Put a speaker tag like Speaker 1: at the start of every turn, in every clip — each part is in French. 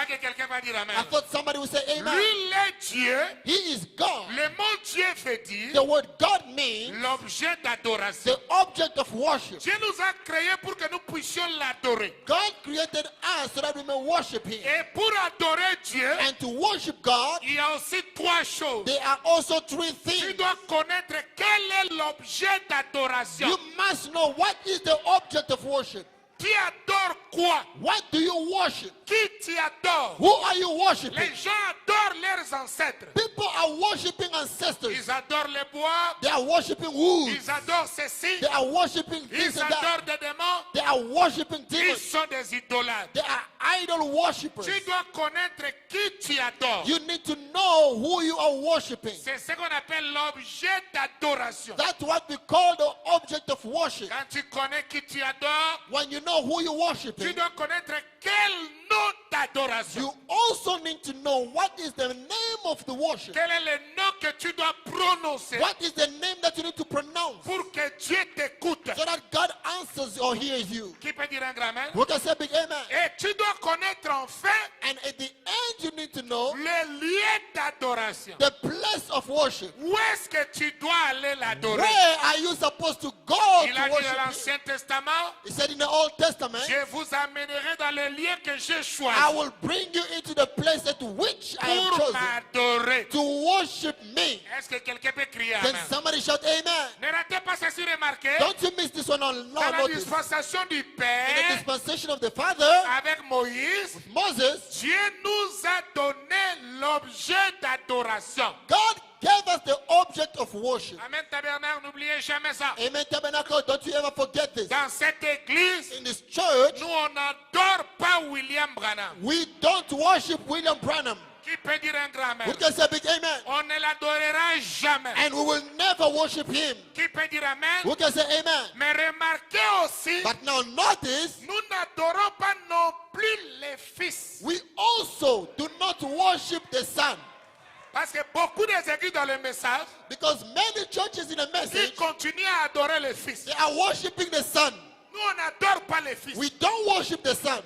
Speaker 1: croyais que quelqu'un va dire amen.
Speaker 2: I thought somebody would say amen.
Speaker 1: Lui, il est Dieu.
Speaker 2: He is God.
Speaker 1: Le mot Dieu veut dire
Speaker 2: The word God means
Speaker 1: l'objet d'adoration.
Speaker 2: the object of worship.
Speaker 1: Dieu nous a créés pour que nous puissions l'adorer.
Speaker 2: God created us so that we may worship Him.
Speaker 1: Et pour adorer Dieu,
Speaker 2: And to worship God,
Speaker 1: il y a aussi trois choses.
Speaker 2: there are also three
Speaker 1: Tu
Speaker 2: things.
Speaker 1: dois connaître quel est l'objet d'adoration.
Speaker 2: You must know what is the object of worship.
Speaker 1: Tu adores quoi?
Speaker 2: What do you worship?
Speaker 1: Qui tu adores?
Speaker 2: Who are you worshiping?
Speaker 1: Les gens adorent leurs ancêtres.
Speaker 2: People are worshiping ancestors.
Speaker 1: Ils adorent les bois.
Speaker 2: They are worshiping wood.
Speaker 1: Ils adorent ceci.
Speaker 2: They are worshiping this
Speaker 1: Ils
Speaker 2: and that.
Speaker 1: adorent des démons.
Speaker 2: They are worshiping
Speaker 1: Ils
Speaker 2: demons.
Speaker 1: sont des idolâtres.
Speaker 2: They are idol worshippers.
Speaker 1: Tu dois connaître qui tu adores.
Speaker 2: You need to know who you are worshiping.
Speaker 1: C'est ce qu'on appelle l'objet d'adoration.
Speaker 2: That's what we call the object of worship.
Speaker 1: Quand tu connais qui tu adores,
Speaker 2: When you know who you're
Speaker 1: tu
Speaker 2: worshiping,
Speaker 1: dois connaître quel nom d'adoration.
Speaker 2: you also need to know what is the name of the worship.
Speaker 1: Quel est le nom que tu dois prononcer
Speaker 2: What is the name that you need to pronounce
Speaker 1: pour que Dieu t'écoute.
Speaker 2: so that God answers or hears you?
Speaker 1: Qui peut dire un grand amen?
Speaker 2: Who can say big amen?
Speaker 1: Et tu dois connaître enfin
Speaker 2: And at the end, you need to know
Speaker 1: le lieu d'adoration.
Speaker 2: the place of worship.
Speaker 1: Où est-ce que tu dois aller l'adorer?
Speaker 2: Where are you supposed to go
Speaker 1: Il
Speaker 2: to
Speaker 1: a dit dans
Speaker 2: worship Him?
Speaker 1: l'Ancien Testament,
Speaker 2: He said in the Old Testament,
Speaker 1: je vous amènerai dans le lieu que j'ai
Speaker 2: I
Speaker 1: choisi
Speaker 2: will bring you into the place at which I have
Speaker 1: pour
Speaker 2: chosen
Speaker 1: m'adorer.
Speaker 2: to worship me.
Speaker 1: Est-ce que quelqu'un peut crier
Speaker 2: Can
Speaker 1: amen?
Speaker 2: somebody shout amen?
Speaker 1: Ne ratez pas ceci, remarquez.
Speaker 2: Don't you miss this one on
Speaker 1: Dans la
Speaker 2: notice.
Speaker 1: dispensation du
Speaker 2: In the
Speaker 1: Père,
Speaker 2: dispensation of the Father,
Speaker 1: avec Moïse,
Speaker 2: Moses,
Speaker 1: Dieu nous a donné l'objet d'adoration.
Speaker 2: God gave us the object of worship.
Speaker 1: Amen, tabernacle, n'oubliez jamais ça.
Speaker 2: Amen, tabernacle. Don't you ever forget this.
Speaker 1: Dans cette église,
Speaker 2: In this church,
Speaker 1: nous on n'adore pas William Branham.
Speaker 2: we don't worship William Branham.
Speaker 1: Qui peut dire un grand amen?
Speaker 2: We can say big amen.
Speaker 1: On ne l'adorera jamais.
Speaker 2: And we will never worship him.
Speaker 1: Qui peut dire amen?
Speaker 2: We can say amen.
Speaker 1: Mais remarquez aussi,
Speaker 2: But now notice,
Speaker 1: nous n'adorons pas non plus les fils.
Speaker 2: we also do not worship the Son.
Speaker 1: Parce que beaucoup des églises dans le message,
Speaker 2: Because many churches in the
Speaker 1: ils
Speaker 2: message,
Speaker 1: continuent à adorer les fils.
Speaker 2: they are worshiping the Son.
Speaker 1: Nous, on n'adore pas les fils.
Speaker 2: We don't worship the Son.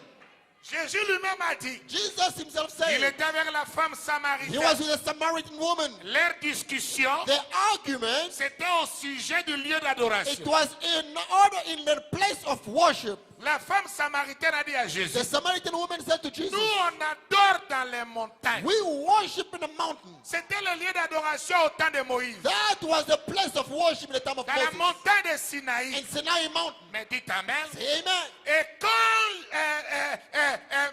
Speaker 1: Jésus lui-même a dit,
Speaker 2: Jesus himself
Speaker 1: il
Speaker 2: said,
Speaker 1: était avec la femme
Speaker 2: he
Speaker 1: samaritaine.
Speaker 2: was with a Samaritan woman.
Speaker 1: Leur discussion,
Speaker 2: The argument,
Speaker 1: c'était au sujet du lieu
Speaker 2: it
Speaker 1: d'adoration.
Speaker 2: was in order in the place of worship.
Speaker 1: La femme samaritaine a dit à Jésus,
Speaker 2: The Samaritan woman said to Jesus,
Speaker 1: nous, on adore dans les montagnes.
Speaker 2: we worship in the mountains.
Speaker 1: C'était le lieu d'adoration au temps de Moïse.
Speaker 2: That was the place of worship in the time of
Speaker 1: Dans la
Speaker 2: Moses.
Speaker 1: montagne de Sinaï.
Speaker 2: And Sinai Mountain.
Speaker 1: Mais dites amen.
Speaker 2: Say amen.
Speaker 1: Et quand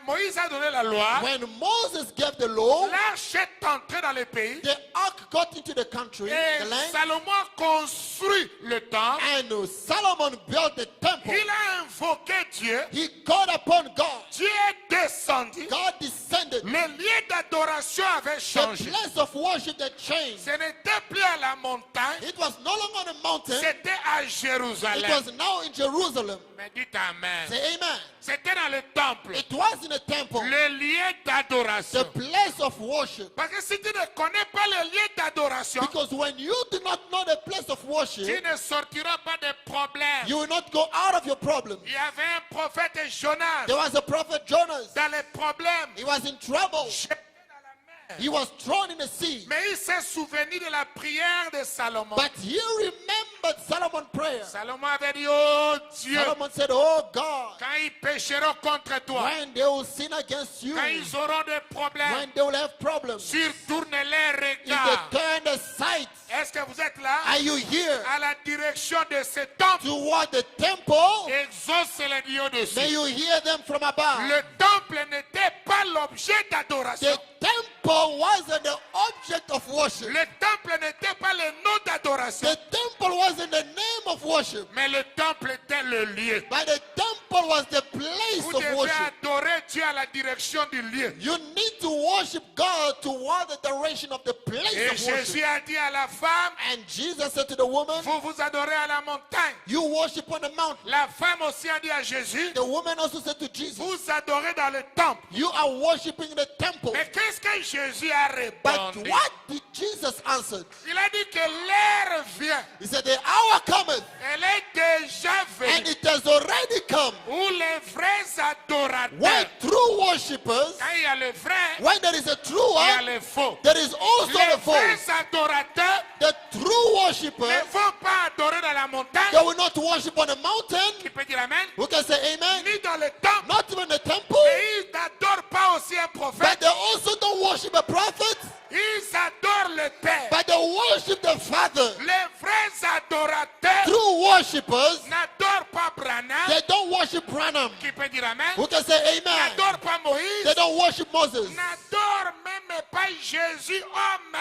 Speaker 1: Moïse a donné la loi,
Speaker 2: When Moses gave the law,
Speaker 1: l'arche est entrée dans le pays.
Speaker 2: the ark got into the country,
Speaker 1: Et
Speaker 2: the land,
Speaker 1: Salomon a construit le temple.
Speaker 2: and Solomon built the temple.
Speaker 1: Il a invoqué Dieu.
Speaker 2: He called upon God.
Speaker 1: Dieu est descendu.
Speaker 2: God descended.
Speaker 1: Le lieu d'adoration avait
Speaker 2: The
Speaker 1: changé.
Speaker 2: place of worship that changed.
Speaker 1: Ce n'était plus à la montagne,
Speaker 2: It was no longer on a mountain.
Speaker 1: c'était à
Speaker 2: It
Speaker 1: Jérusalem.
Speaker 2: was now in Jerusalem.
Speaker 1: Mais dites amen.
Speaker 2: Say amen.
Speaker 1: C'était dans le temple,
Speaker 2: It was in a temple.
Speaker 1: le lieu
Speaker 2: The
Speaker 1: d'adoration.
Speaker 2: place of worship.
Speaker 1: Parce que si tu ne connais pas le lieu d'adoration,
Speaker 2: Because when you do not know the place of
Speaker 1: tu
Speaker 2: worship,
Speaker 1: ne sortiras pas des problèmes.
Speaker 2: you will not go out of your problem.
Speaker 1: Il y avait un prophète Jonas
Speaker 2: There was a prophet Jonas.
Speaker 1: dans les problèmes.
Speaker 2: He was in trouble.
Speaker 1: Jeté dans la mer.
Speaker 2: He was thrown in the sea.
Speaker 1: Mais il s'est souvenu de la prière de Salomon.
Speaker 2: But he remembered Solomon's prayer.
Speaker 1: Salomon avait dit, oh Dieu,
Speaker 2: Solomon said, oh God,
Speaker 1: quand ils pécheront contre toi,
Speaker 2: when they will sin against you,
Speaker 1: quand ils auront des problèmes,
Speaker 2: when they will have problems,
Speaker 1: surtourne les
Speaker 2: if
Speaker 1: regards.
Speaker 2: they turn aside,
Speaker 1: Est-ce que vous êtes là?
Speaker 2: are you here
Speaker 1: À la direction de ce temple,
Speaker 2: toward the temple?
Speaker 1: exauce les dieux
Speaker 2: May
Speaker 1: dessus.
Speaker 2: you hear them from above.
Speaker 1: Le temple n'était pas l'objet d'adoration.
Speaker 2: The temple wasn't the object of worship.
Speaker 1: Le temple n'était pas le nom d'adoration.
Speaker 2: The temple wasn't the name of worship.
Speaker 1: Mais le temple était le lieu.
Speaker 2: But the temple was the place
Speaker 1: Vous
Speaker 2: of
Speaker 1: devez
Speaker 2: worship.
Speaker 1: adorer Dieu à la direction du lieu.
Speaker 2: You need to worship God toward the direction of the place
Speaker 1: Et
Speaker 2: of worship.
Speaker 1: Jésus a dit à la femme,
Speaker 2: And Jesus said to the woman,
Speaker 1: vous vous adorez à la montagne.
Speaker 2: you worship on the mountain.
Speaker 1: La femme aussi a dit à Jésus,
Speaker 2: The woman also said to Jesus,
Speaker 1: vous adorez dans le temple.
Speaker 2: you are worshiping the temple.
Speaker 1: Mais qu'est-ce que Jésus a
Speaker 2: But
Speaker 1: répondu?
Speaker 2: what did Jesus answer?
Speaker 1: Il a dit que l'heure vient.
Speaker 2: He said, the hour cometh,
Speaker 1: Elle est déjà
Speaker 2: and
Speaker 1: venue.
Speaker 2: it has already come,
Speaker 1: Où les vrais adorateurs.
Speaker 2: When true worshippers,
Speaker 1: Quand il y a le vrai,
Speaker 2: when there is a true
Speaker 1: il y a
Speaker 2: one,
Speaker 1: le faux.
Speaker 2: there is also
Speaker 1: Les
Speaker 2: the
Speaker 1: vrais
Speaker 2: false.
Speaker 1: adorateurs
Speaker 2: The true
Speaker 1: ne
Speaker 2: worshippers,
Speaker 1: vont pas adorer dans la montagne.
Speaker 2: they will not worship on a mountain.
Speaker 1: Qui peut dire amen?
Speaker 2: Who can say amen?
Speaker 1: Ni dans le temple.
Speaker 2: Not even the temple.
Speaker 1: Mais ils n'adorent pas aussi un
Speaker 2: But
Speaker 1: prophète.
Speaker 2: they also don't worship a prophet.
Speaker 1: Ils adorent le Père.
Speaker 2: But they worship the Father.
Speaker 1: Les vrais adorateurs
Speaker 2: True worshippers,
Speaker 1: n'adorent pas Branham.
Speaker 2: they don't worship Branham.
Speaker 1: Qui peut dire amen?
Speaker 2: Who can say amen?
Speaker 1: N'adorent pas
Speaker 2: They
Speaker 1: Moïse.
Speaker 2: don't worship Moses.
Speaker 1: N'adorent même pas Jésus homme.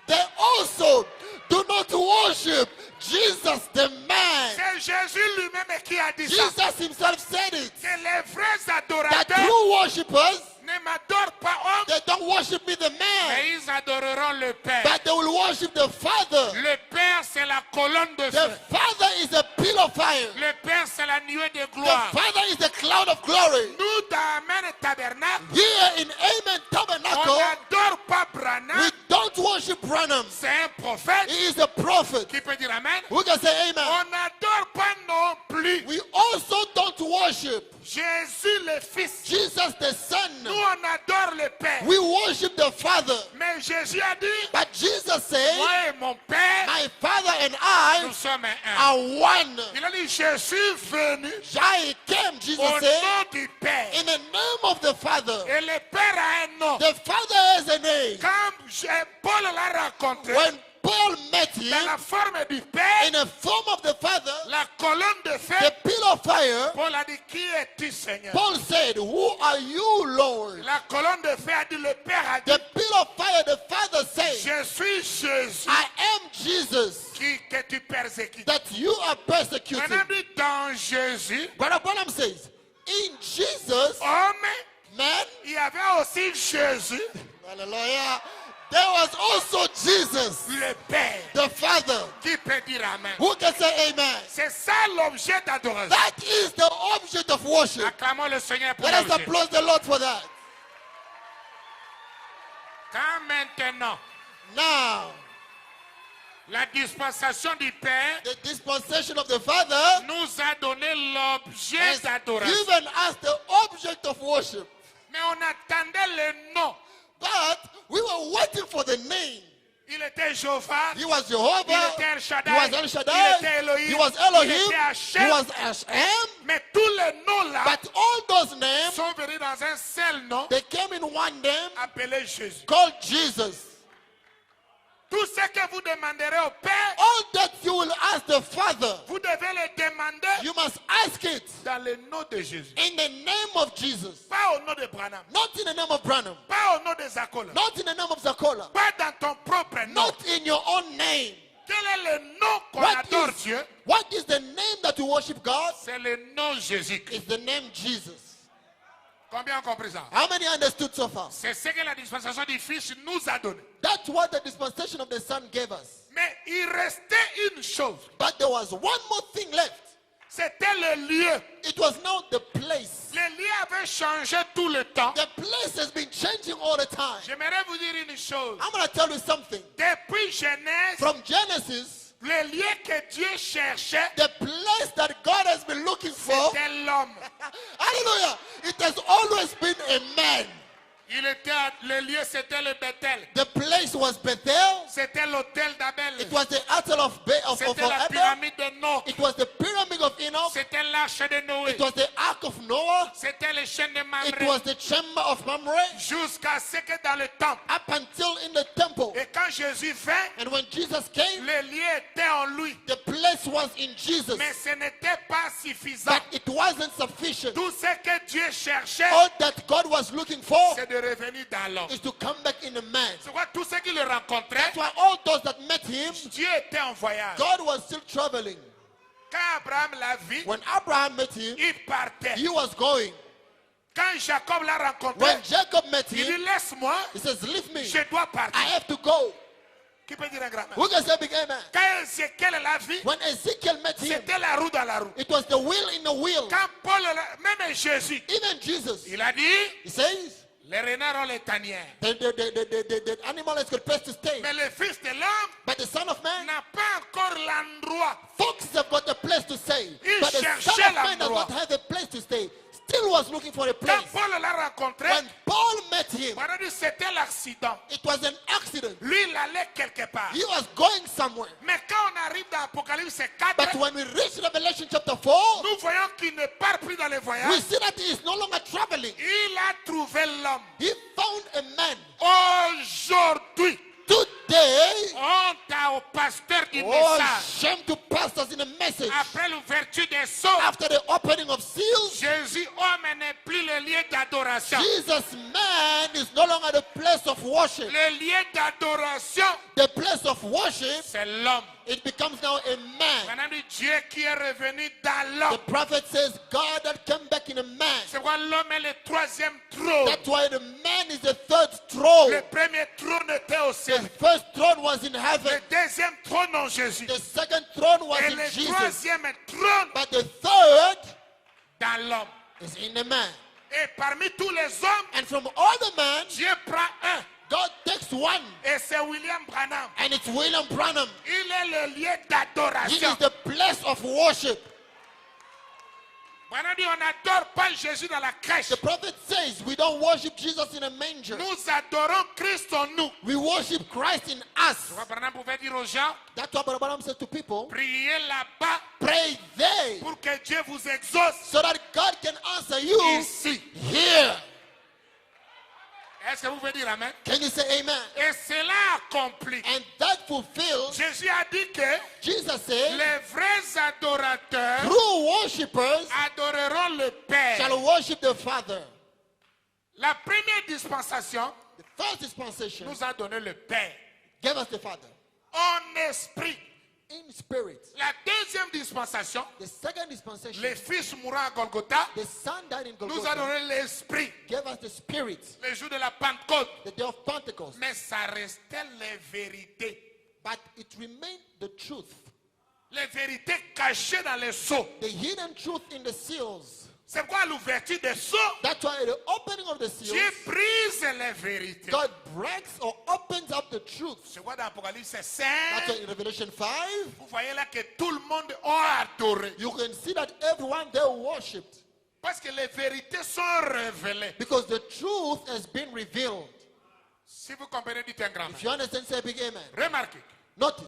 Speaker 2: They also do not worship Jesus the man.
Speaker 1: C'est Jésus lui-même qui a dit ça.
Speaker 2: Jesus himself said it.
Speaker 1: Que les vrais
Speaker 2: That
Speaker 1: adorateurs
Speaker 2: true worshippers,
Speaker 1: ne m'adorent pas homme,
Speaker 2: they don't worship me the man,
Speaker 1: mais ils adoreront le Père.
Speaker 2: but they will worship the Father.
Speaker 1: Le Père, c'est la colonne de
Speaker 2: The
Speaker 1: feu.
Speaker 2: Father is a pillar of fire.
Speaker 1: Le Père, c'est la nuée de
Speaker 2: The
Speaker 1: gloire.
Speaker 2: Father is the cloud of glory.
Speaker 1: Nous, dans Amen Tabernacle,
Speaker 2: Here in Amen
Speaker 1: on
Speaker 2: Tabernacle,
Speaker 1: n'adore pas
Speaker 2: we
Speaker 1: Branham.
Speaker 2: don't worship Branham.
Speaker 1: C'est un prophète.
Speaker 2: He is a prophet.
Speaker 1: Qui peut dire Amen?
Speaker 2: Who can say amen?
Speaker 1: On n'adore pas non plus
Speaker 2: We also don't worship
Speaker 1: Jésus le Fils.
Speaker 2: Jesus the Son.
Speaker 1: Nous, on adore le Père.
Speaker 2: We worship the Father.
Speaker 1: Mais Jésus a dit,
Speaker 2: But Jesus said,
Speaker 1: moi et mon Père,
Speaker 2: my Father and I
Speaker 1: nous sommes un.
Speaker 2: are one.
Speaker 1: Il a dit, je suis venu
Speaker 2: I came, Jesus
Speaker 1: au
Speaker 2: said,
Speaker 1: nom du Père.
Speaker 2: in the name of the Father.
Speaker 1: Et le Père a un nom.
Speaker 2: The Father has a name.
Speaker 1: Quand Paul l'a rencontré,
Speaker 2: When Paul met
Speaker 1: dans
Speaker 2: him
Speaker 1: la forme du Père,
Speaker 2: in the form of the Father,
Speaker 1: la colonne de feu,
Speaker 2: the pillar of fire,
Speaker 1: Paul a dit, qui es-tu, Seigneur?
Speaker 2: Paul said, who are you, Lord?
Speaker 1: La colonne de feu a dit, le Père a dit,
Speaker 2: The pillar of fire, the Father said,
Speaker 1: je suis Jésus
Speaker 2: I am Jesus
Speaker 1: que tu persécutes.
Speaker 2: that you are persecuting.
Speaker 1: Maintenant, dit dans Jésus,
Speaker 2: Brother Branham says, in Jesus,
Speaker 1: homme,
Speaker 2: man,
Speaker 1: il y avait aussi Jésus,
Speaker 2: hallelujah, there was also Jesus,
Speaker 1: le Père,
Speaker 2: the Father.
Speaker 1: qui peut dire Amen.
Speaker 2: Who can say amen?
Speaker 1: C'est ça l'objet d'adoration.
Speaker 2: That is the object of worship.
Speaker 1: Acclamons le Seigneur pour
Speaker 2: Let us
Speaker 1: l'objet.
Speaker 2: applaud the Lord for that.
Speaker 1: Quand maintenant,
Speaker 2: Now,
Speaker 1: la dispensation du Père
Speaker 2: the dispensation of the Father
Speaker 1: nous a donné l'objet
Speaker 2: has
Speaker 1: d'adoration.
Speaker 2: given us the object of worship.
Speaker 1: Mais on attendait le nom.
Speaker 2: But we were waiting for the name.
Speaker 1: Il était Jéhovah,
Speaker 2: He was
Speaker 1: il
Speaker 2: Jehovah,
Speaker 1: était El
Speaker 2: he
Speaker 1: Shaddai,
Speaker 2: was El
Speaker 1: il
Speaker 2: Shaddai,
Speaker 1: était Elohim,
Speaker 2: he was
Speaker 1: il
Speaker 2: Elohim,
Speaker 1: était
Speaker 2: he
Speaker 1: Hachem.
Speaker 2: was Hashem.
Speaker 1: Mais tous les noms-là
Speaker 2: But all those names,
Speaker 1: sont venus dans un seul nom
Speaker 2: they came in one name
Speaker 1: appelé Jésus.
Speaker 2: called Jesus.
Speaker 1: Tout ce que vous demanderez au Père,
Speaker 2: All that you will ask the Father,
Speaker 1: vous devez le demander
Speaker 2: you must ask it
Speaker 1: dans le nom de Jésus.
Speaker 2: in the name of Jesus.
Speaker 1: Pas au nom de Branham,
Speaker 2: Not in the name of Branham,
Speaker 1: pas au nom de Zakola,
Speaker 2: not in the name of Zakola,
Speaker 1: pas dans ton propre nom.
Speaker 2: not in your own name.
Speaker 1: Quel est le nom qu'on
Speaker 2: What
Speaker 1: adore
Speaker 2: is,
Speaker 1: Dieu?
Speaker 2: what is the name that you worship God?
Speaker 1: C'est le nom Jésus.
Speaker 2: It's the name Jesus.
Speaker 1: Combien ont compris ça?
Speaker 2: How many understood so far?
Speaker 1: C'est ce que la dispensation du Fils nous a donné.
Speaker 2: That's what the dispensation of the Son gave us.
Speaker 1: Mais il restait une chose.
Speaker 2: But there was one more thing left.
Speaker 1: C'était le lieu.
Speaker 2: It was now the place.
Speaker 1: Le lieu avait changé tout le temps.
Speaker 2: The place has been changing all the time.
Speaker 1: J'aimerais vous dire une chose.
Speaker 2: I'm going to tell you something.
Speaker 1: Depuis Genèse,
Speaker 2: From Genesis,
Speaker 1: le lieu que Dieu cherchait,
Speaker 2: the place that God has been looking for,
Speaker 1: c'était l'homme.
Speaker 2: hallelujah, it has always been a man.
Speaker 1: Le lieu, c'était le Bethel.
Speaker 2: The place was Bethel.
Speaker 1: C'était l'hôtel d'Abel.
Speaker 2: It was the altar of
Speaker 1: C'était la
Speaker 2: Abel.
Speaker 1: pyramide de Noé.
Speaker 2: It was the pyramid of Enoch.
Speaker 1: C'était l'arche de Noé.
Speaker 2: It was the ark of Noah.
Speaker 1: C'était le chêne de
Speaker 2: It
Speaker 1: Mamré.
Speaker 2: was the chamber of Mamre.
Speaker 1: Jusqu'à ce que dans le temple.
Speaker 2: Up until in the temple.
Speaker 1: Et quand Jésus vint,
Speaker 2: And when Jesus came,
Speaker 1: le lieu était en lui.
Speaker 2: the place was in Jesus.
Speaker 1: Mais ce n'était pas suffisant.
Speaker 2: But it wasn't sufficient.
Speaker 1: Tout ce que Dieu cherchait,
Speaker 2: All that God was looking for
Speaker 1: c'est de revenir dans l'homme.
Speaker 2: is to come back in a man.
Speaker 1: C'est pourquoi tous ceux qui le rencontraient,
Speaker 2: That's why all those that met him,
Speaker 1: Dieu était en voyage.
Speaker 2: God was still traveling.
Speaker 1: Quand Abraham l'a vu,
Speaker 2: When Abraham met him,
Speaker 1: il partait.
Speaker 2: he was going.
Speaker 1: Quand Jacob l'a rencontré,
Speaker 2: When Jacob met
Speaker 1: il dit
Speaker 2: him,
Speaker 1: laisse-moi,
Speaker 2: he says, leave me.
Speaker 1: je dois
Speaker 2: I
Speaker 1: partir.
Speaker 2: have to go.
Speaker 1: Qui peut dire un grand
Speaker 2: Who can say big amen?
Speaker 1: Quand Ézéchiel l'a vu,
Speaker 2: When Ezekiel met him,
Speaker 1: c'était la roue dans la roue.
Speaker 2: it was the wheel in the wheel.
Speaker 1: Quand Paul, même Jésus,
Speaker 2: Even Jesus,
Speaker 1: il a dit,
Speaker 2: he says,
Speaker 1: Les renards ont les tanières.
Speaker 2: The animal has got place to stay.
Speaker 1: Mais le Fils de l'homme
Speaker 2: But the Son of Man,
Speaker 1: n'a pas encore l'endroit.
Speaker 2: foxes have got a place to stay.
Speaker 1: Il
Speaker 2: But the Son
Speaker 1: cherchait
Speaker 2: of Man does
Speaker 1: l'endroit.
Speaker 2: not have a place to stay. Still was looking for a
Speaker 1: Quand
Speaker 2: place.
Speaker 1: Paul l'a rencontré,
Speaker 2: When Paul met him,
Speaker 1: c'était l'accident.
Speaker 2: it was an accident.
Speaker 1: Lui, il allait quelque part.
Speaker 2: He was going somewhere.
Speaker 1: Mais quand on arrive dans Apocalypse 4,
Speaker 2: But when we reach Revelation chapter 4,
Speaker 1: nous voyons qu'il ne part plus dans les
Speaker 2: we
Speaker 1: voyages.
Speaker 2: see that he is no longer traveling.
Speaker 1: Il a trouvé l'homme.
Speaker 2: He found a man.
Speaker 1: Aujourd'hui,
Speaker 2: Today,
Speaker 1: honte au pasteur du
Speaker 2: oh,
Speaker 1: message.
Speaker 2: shame to pastors in a message.
Speaker 1: Après l'ouverture des sceaux,
Speaker 2: After the opening of seals,
Speaker 1: Jésus, homme, n'est plus le lieu d'adoration.
Speaker 2: Jesus, man, is no longer the place of worship.
Speaker 1: Le lieu d'adoration,
Speaker 2: The place of worship,
Speaker 1: c'est l'homme.
Speaker 2: it becomes now a man.
Speaker 1: Maintenant, Dieu qui est revenu dans
Speaker 2: The
Speaker 1: l'homme.
Speaker 2: prophet says, God that came back in a man.
Speaker 1: C'est pourquoi l'homme est le troisième trône.
Speaker 2: That's why the man is the third throne.
Speaker 1: Le premier trône était au ciel.
Speaker 2: The first throne was in
Speaker 1: Le
Speaker 2: heaven.
Speaker 1: deuxième trône en Jésus.
Speaker 2: The second throne was
Speaker 1: Et
Speaker 2: in
Speaker 1: le
Speaker 2: Jesus.
Speaker 1: troisième trône
Speaker 2: But the third
Speaker 1: dans l'homme.
Speaker 2: is in the man.
Speaker 1: Et parmi tous les hommes,
Speaker 2: And from all the men,
Speaker 1: Dieu prend un.
Speaker 2: God takes one.
Speaker 1: Et c'est William Branham.
Speaker 2: And it's William Branham.
Speaker 1: Il est le lieu
Speaker 2: He
Speaker 1: d'adoration.
Speaker 2: is the place of worship.
Speaker 1: Branham dit, on n'adore pas Jésus dans la crèche.
Speaker 2: The prophet says we don't worship Jesus in a manger.
Speaker 1: Nous adorons Christ en nous.
Speaker 2: We worship Christ in us.
Speaker 1: Branham pouvait dire aux gens,
Speaker 2: That's what Brother Branham said to people.
Speaker 1: priez là-bas
Speaker 2: Pray there
Speaker 1: pour que Dieu vous exauce
Speaker 2: so that God can answer you
Speaker 1: ici.
Speaker 2: here.
Speaker 1: Est-ce que vous pouvez dire Amen?
Speaker 2: Can you say amen?
Speaker 1: Et cela accompli.
Speaker 2: And that fulfills,
Speaker 1: Jésus a dit que
Speaker 2: Jesus said,
Speaker 1: les vrais adorateurs
Speaker 2: true worshippers
Speaker 1: adoreront le Père.
Speaker 2: shall worship the Father.
Speaker 1: La première dispensation
Speaker 2: The first dispensation
Speaker 1: nous a donné le Père
Speaker 2: gave us the Father
Speaker 1: en esprit.
Speaker 2: in spirit.
Speaker 1: La deuxième dispensation,
Speaker 2: The second dispensation,
Speaker 1: le Fils mourant à Golgotha,
Speaker 2: the Son died in
Speaker 1: nous a
Speaker 2: Golgotha,
Speaker 1: donné l'esprit
Speaker 2: gave us the Spirit,
Speaker 1: le jour de la Pentecôte.
Speaker 2: the day of Pentecost.
Speaker 1: Mais ça restait les vérités.
Speaker 2: But it remained the truth,
Speaker 1: Les vérités cachées dans les sceaux.
Speaker 2: the hidden truth in the seals.
Speaker 1: C'est pourquoi l'ouverture des sceaux,
Speaker 2: That's why the opening of the
Speaker 1: Dieu
Speaker 2: seals,
Speaker 1: brise les vérités.
Speaker 2: God breaks or opens up the truth.
Speaker 1: C'est quoi dans Apocalypse
Speaker 2: That's
Speaker 1: 5,
Speaker 2: why in Revelation 5,
Speaker 1: vous voyez là que tout le monde a adoré.
Speaker 2: you can see that everyone there worshipped
Speaker 1: Parce que les vérités sont révélées.
Speaker 2: because the truth has been revealed.
Speaker 1: Si vous comprenez, dites un grand
Speaker 2: If
Speaker 1: amen.
Speaker 2: you understand, say a big amen.
Speaker 1: Remarquez,
Speaker 2: Notice.